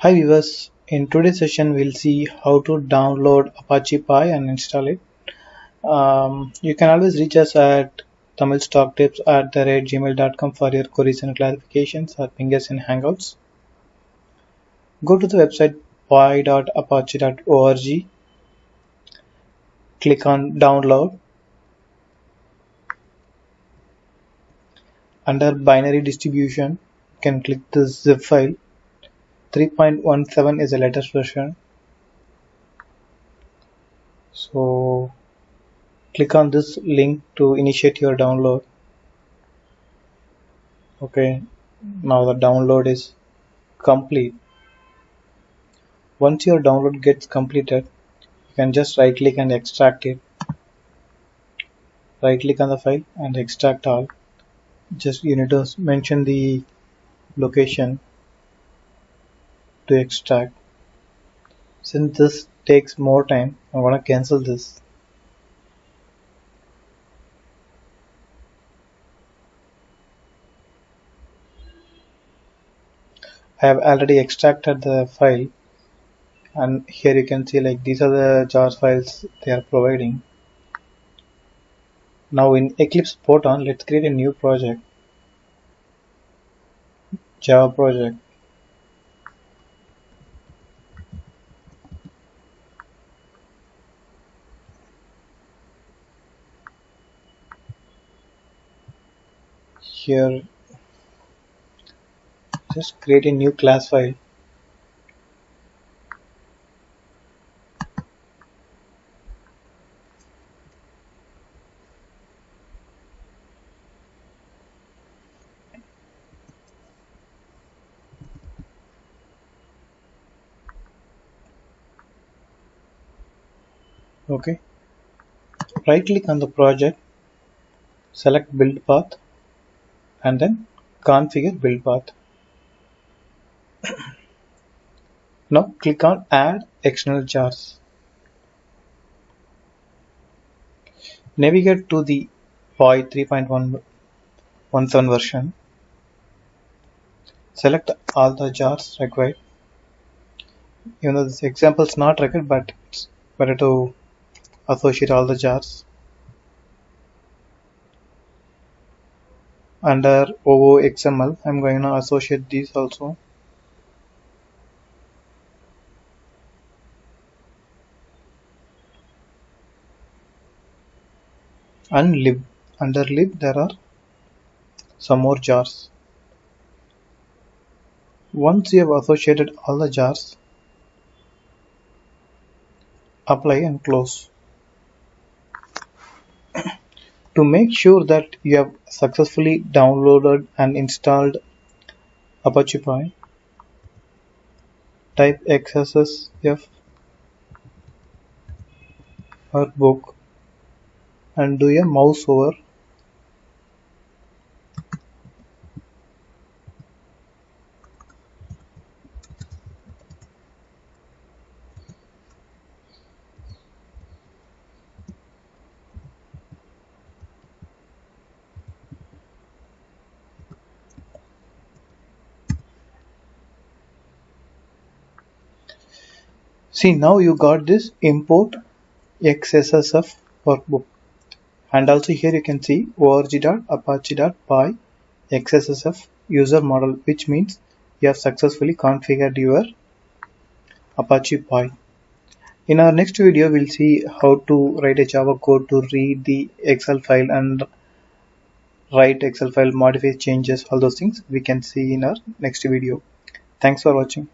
Hi viewers, in today's session we'll see how to download Apache Pi and install it. You can always reach us at tamilstocktips@gmail.com for your queries and clarifications or ping us in Hangouts. Go to the website pi.apache.org, click on download. Under binary distribution, you can click the zip file. 3.17 is the latest version. So click on this link to initiate your download. Okay, now the download is complete. Once your download gets completed, you can just right click and extract it. Right click on the file and extract all. Just you need to mention the location to extract. Since this takes more time, I'm gonna cancel this. I have already extracted the file, and here you can see like these are the jar files they are providing. Now in Eclipse Photon, let's create a new project, Java project. Here, just create a new class file. Okay, right click on the project, select build path, and then configure build path. Now click on add external jars. Navigate to the Pi 3.17 version. Select all the jars required. Even though this example is not required, but it's better to associate all the jars. Under OOXML, I'm going to associate these also. And lib. Under lib, there are some more jars. Once you have associated all the jars, apply and close. To make sure that you have successfully downloaded and installed Apache Pi, type XSSF workbook and do a mouse over. See, now you got this import XSSF workbook, and also here you can see org.apache.py XSSF user model, which means you have successfully configured your Apache Pi. In our next video, we'll see how to write a Java code to read the Excel file and write Excel file, modify changes, all those things we can see in our next video. Thanks for watching.